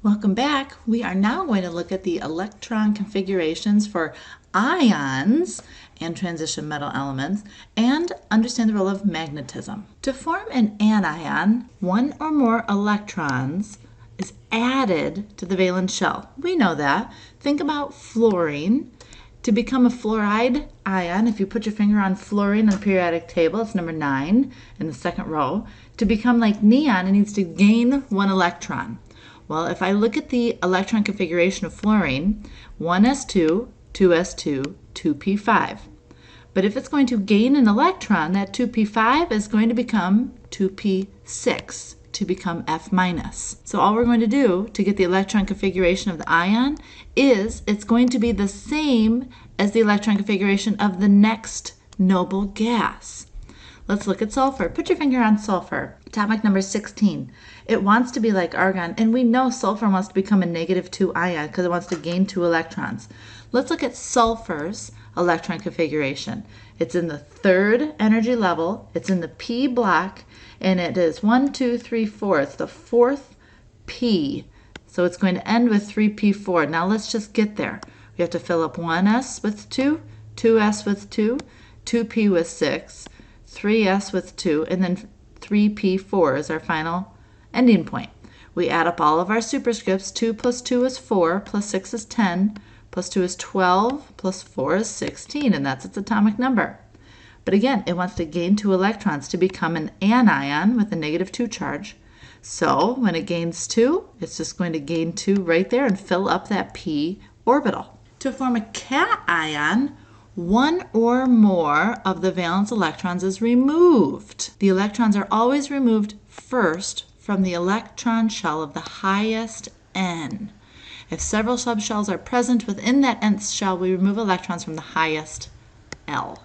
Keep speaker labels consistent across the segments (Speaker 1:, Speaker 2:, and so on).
Speaker 1: Welcome back. We are now going to look at the electron configurations for ions and transition metal elements and understand the role of magnetism. To form an anion, one or more electrons is added to the valence shell. We know that. Think about fluorine. To become a fluoride ion, if you put your finger on fluorine on the periodic table, it's number 9 in the second row. To become like neon, it needs to gain one electron. Well, if I look at the electron configuration of fluorine, 1s2, 2s2, 2p5. But if it's going to gain an electron, that 2p5 is going to become 2p6 to become F-. So all we're going to do to get the electron configuration of the ion is it's going to be the same as the electron configuration of the next noble gas. Let's look at sulfur. Put your finger on sulfur. Atomic number 16. It wants to be like argon, and we know sulfur wants to become a -2 ion because it wants to gain 2 electrons. Let's look at sulfur's electron configuration. It's in the 3rd energy level, it's in the p block, and it is 1, 2, 3, 4. It's the 4th p. So it's going to end with 3p4. Now let's just get there. We have to fill up 1s with 2, 2s with 2, 2p with 6, 3s with 2, and then 3p4 is our final ending point. We add up all of our superscripts. 2 plus 2 is 4, plus 6 is 10, plus 2 is 12, plus 4 is 16, and that's its atomic number. But again, it wants to gain 2 electrons to become an anion with a -2 charge. So when it gains 2, it's just going to gain 2 right there and fill up that p orbital. To form a cation, one or more of the valence electrons is removed. The electrons are always removed first from the electron shell of the highest n. If several subshells are present within that nth shell, we remove electrons from the highest L.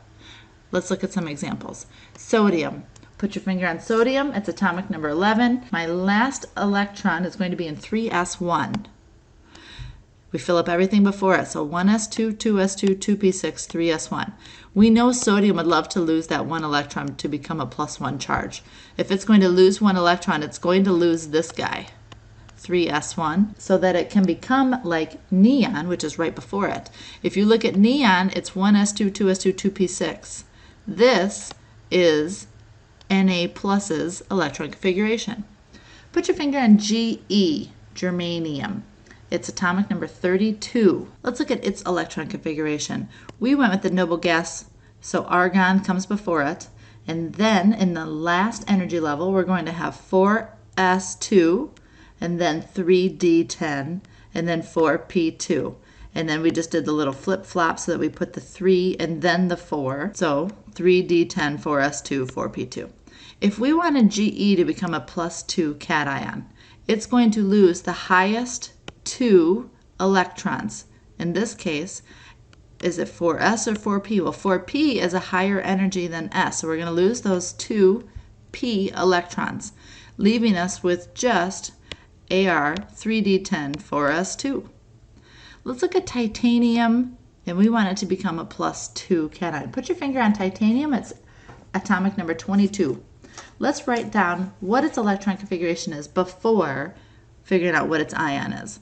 Speaker 1: Let's look at some examples. Sodium. Put your finger on sodium. It's atomic number 11. My last electron is going to be in 3s1. We fill up everything before it. So 1s2, 2s2, 2p6, 3s1. We know sodium would love to lose that 1 electron to become a +1 charge. If it's going to lose 1 electron, it's going to lose this guy, 3s1, so that it can become like neon, which is right before it. If you look at neon, it's 1s2, 2s2, 2p6. This is Na+'s electron configuration. Put your finger on Ge, germanium. It's atomic number 32. Let's look at its electron configuration. We went with the noble gas, so argon comes before it. And then in the last energy level, we're going to have 4s2, and then 3d10, and then 4p2. And then we just did the little flip-flop so that we put the 3 and then the 4. So 3d10, 4s2, 4p2. If we wanted Ge to become a +2 cation, it's going to lose the highest 2 electrons. In this case, is it 4s or 4p? Well, 4p is a higher energy than s, so we're going to lose those 2p electrons, leaving us with just Ar 3d10 4s2. Let's look at titanium, and we want it to become a +2 cation. Put your finger on titanium. It's atomic number 22. Let's write down what its electron configuration is before figuring out what its ion is.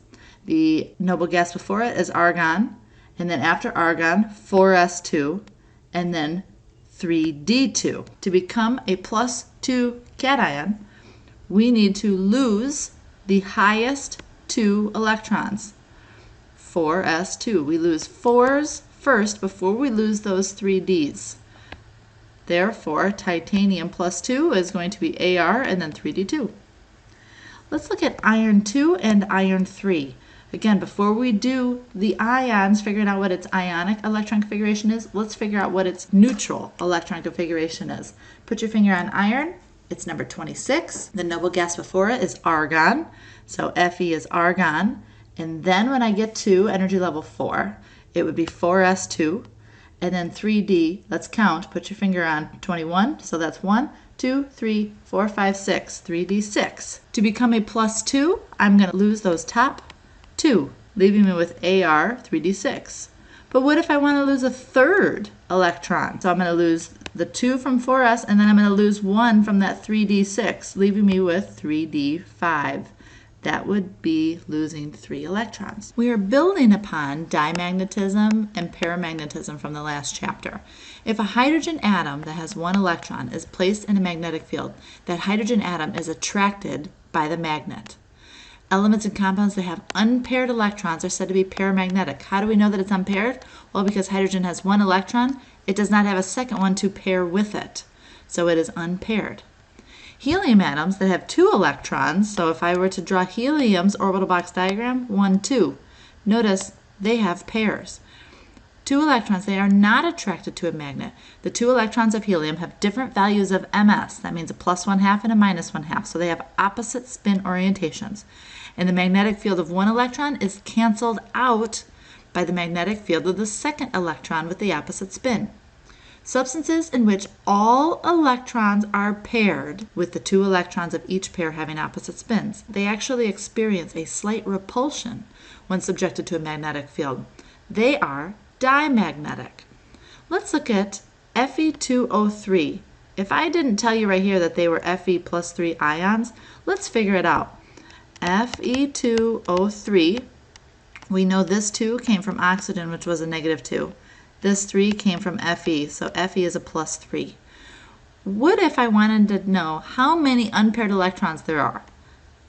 Speaker 1: The noble gas before it is argon, and then after argon, 4s2, and then 3d2. To become a +2 cation, we need to lose the highest 2 electrons, 4s2. We lose 4s first before we lose those 3ds. Therefore, titanium +2 is going to be Ar and then 3d2. Let's look at iron 2 and iron 3. Again, before we do the ions, figuring out what its ionic electron configuration is, let's figure out what its neutral electron configuration is. Put your finger on iron. It's number 26. The noble gas before it is argon. So Fe is argon. And then when I get to energy level 4, it would be 4s2. And then 3d, let's count. Put your finger on 21. So that's 1, 2, 3, 4, 5, 6, 3d6. To become a +2, I'm going to lose those top 2, leaving me with Ar 3d6. But what if I want to lose a 3rd electron? So I'm going to lose the 2 from 4s, and then I'm going to lose 1 from that 3d6, leaving me with 3d5. That would be losing 3 electrons. We are building upon dimagnetism and paramagnetism from the last chapter. If a hydrogen atom that has 1 electron is placed in a magnetic field, that hydrogen atom is attracted by the magnet. Elements and compounds that have unpaired electrons are said to be paramagnetic. How do we know that it's unpaired? Well, because hydrogen has 1 electron, it does not have a second one to pair with it. So it is unpaired. Helium atoms that have 2 electrons, so if I were to draw helium's orbital box diagram, 1, 2, notice they have pairs. 2 electrons, they are not attracted to a magnet. The 2 electrons of helium have different values of ms. That means a +1/2 and a -1/2. So they have opposite spin orientations. And the magnetic field of 1 electron is canceled out by the magnetic field of the second electron with the opposite spin. Substances in which all electrons are paired with the 2 electrons of each pair having opposite spins, they actually experience a slight repulsion when subjected to a magnetic field. They are dimagnetic. Let's look at Fe2O3. If I didn't tell you right here that they were Fe+3 ions, let's figure it out. Fe2O3, we know this 2 came from oxygen, which was a -2. This 3 came from Fe, so Fe is a +3. What if I wanted to know how many unpaired electrons there are?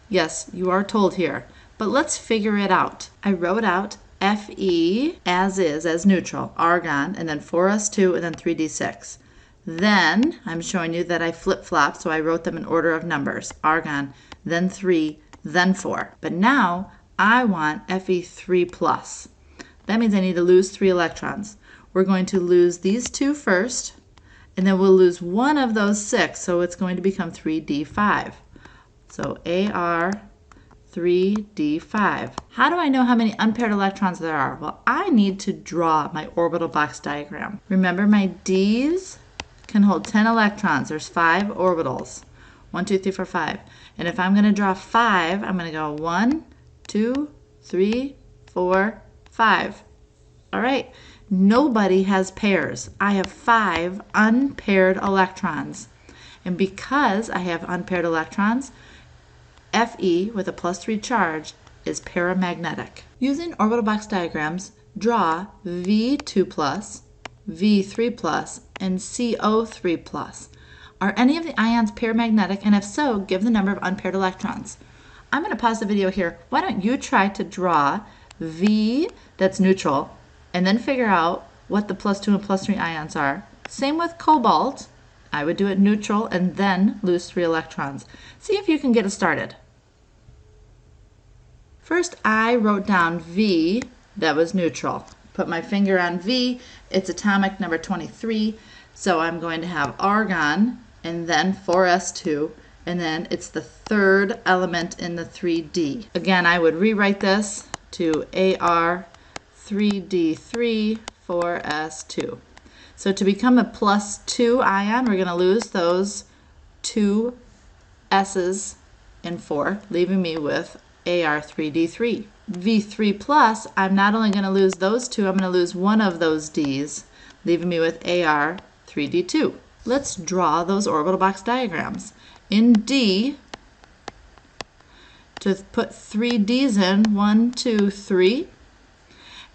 Speaker 1: Yes, you are told here, but let's figure it out. I wrote out Fe as is, as neutral, argon, and then 4s2, and then 3d6. Then I'm showing you that I flip-flopped, so I wrote them in order of numbers. Argon, then 3, then 4. But now I want Fe3+. That means I need to lose 3 electrons. We're going to lose these 2 first, and then we'll lose one of those 6, so it's going to become 3d5. So Ar3d5. How do I know how many unpaired electrons there are? Well, I need to draw my orbital box diagram. Remember, my Ds can hold 10 electrons. There's 5 orbitals. 1, 2, 3, 4, 5. And if I'm going to draw 5, I'm going to go 1, 2, 3, 4, 5. All right. Nobody has pairs. I have 5 unpaired electrons. And because I have unpaired electrons, Fe with a +3 charge is paramagnetic. Using orbital box diagrams, draw V2+, V3+, and CO3+. Are any of the ions paramagnetic? And if so, give the number of unpaired electrons. I'm going to pause the video here. Why don't you try to draw V that's neutral, and then figure out what the +2 and +3 ions are. Same with cobalt. I would do it neutral and then lose 3 electrons. See if you can get it started. First, I wrote down V that was neutral. Put my finger on V. It's atomic number 23. So I'm going to have argon and then 4s2. And then it's the 3rd element in the 3D. Again, I would rewrite this to Ar3d3 4s2. So to become a +2 ion, we're going to lose those 2 s's in 4, leaving me with Ar3d3. V3+, I'm not only going to lose those 2, I'm going to lose one of those d's, leaving me with Ar3d2. Let's draw those orbital box diagrams. In D, to put 3 d's in, 1, 2, 3.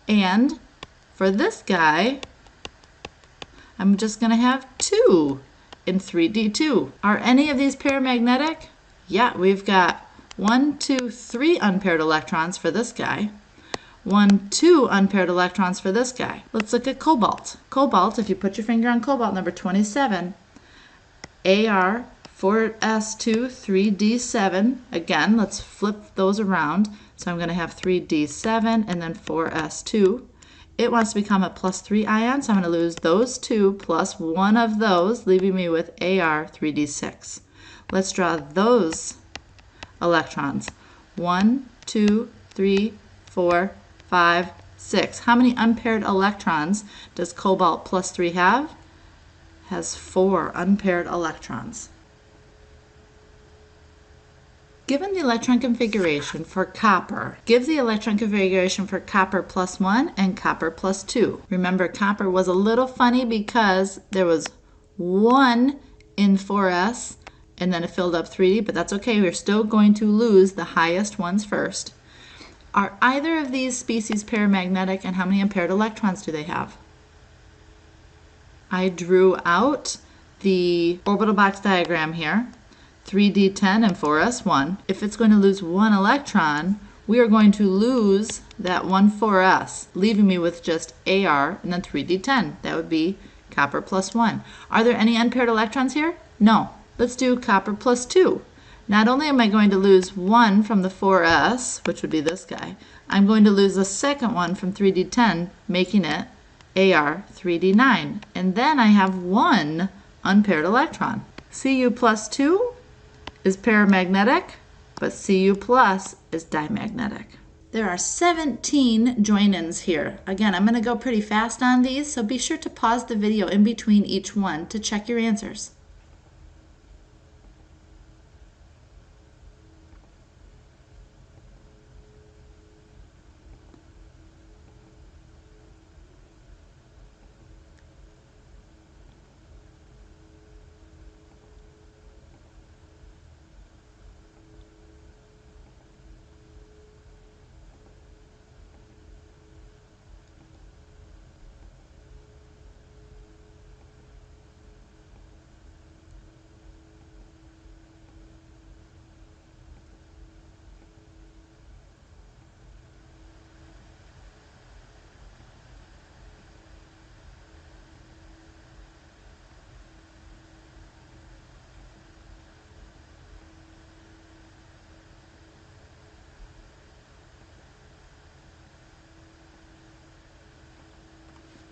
Speaker 1: And for this guy, I'm just going to have 2 in 3d2. Are any of these paramagnetic? Yeah, we've got 1, 2, 3 unpaired electrons for this guy. 1, 2 unpaired electrons for this guy. Let's look at cobalt. Cobalt, if you put your finger on cobalt, number 27, Ar 4s2, 3d7. Again, let's flip those around. So I'm going to have 3d7 and then 4s2. It wants to become a +3 ion, so I'm going to lose those 2 plus one of those, leaving me with Ar3d6. Let's draw those electrons. 1, 2, 3, 4, 5, 6. How many unpaired electrons does cobalt +3 have? Has 4 unpaired electrons. Given the electron configuration for copper, give the electron configuration for copper +1 and copper +2. Remember, copper was a little funny because there was 1 in 4s and then it filled up 3D, but that's okay. We're still going to lose the highest ones first. Are either of these species paramagnetic, and how many unpaired electrons do they have? I drew out the orbital box diagram here, 3d10 and 4s1. If it's going to lose one electron, we are going to lose that one 4s, leaving me with just Ar and then 3d10. That would be copper plus 1. Are there any unpaired electrons here? No. Let's do copper plus 2. Not only am I going to lose 1 from the 4s, which would be this guy, I'm going to lose the second one from 3d10, making it Ar 3d9. And then I have one unpaired electron. Cu plus 2 is paramagnetic, but Cu plus is dimagnetic. There are 17 join-ins here. Again, I'm going to go pretty fast on these, so be sure to pause the video in between each one to check your answers.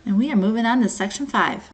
Speaker 1: And we are moving on to section 5.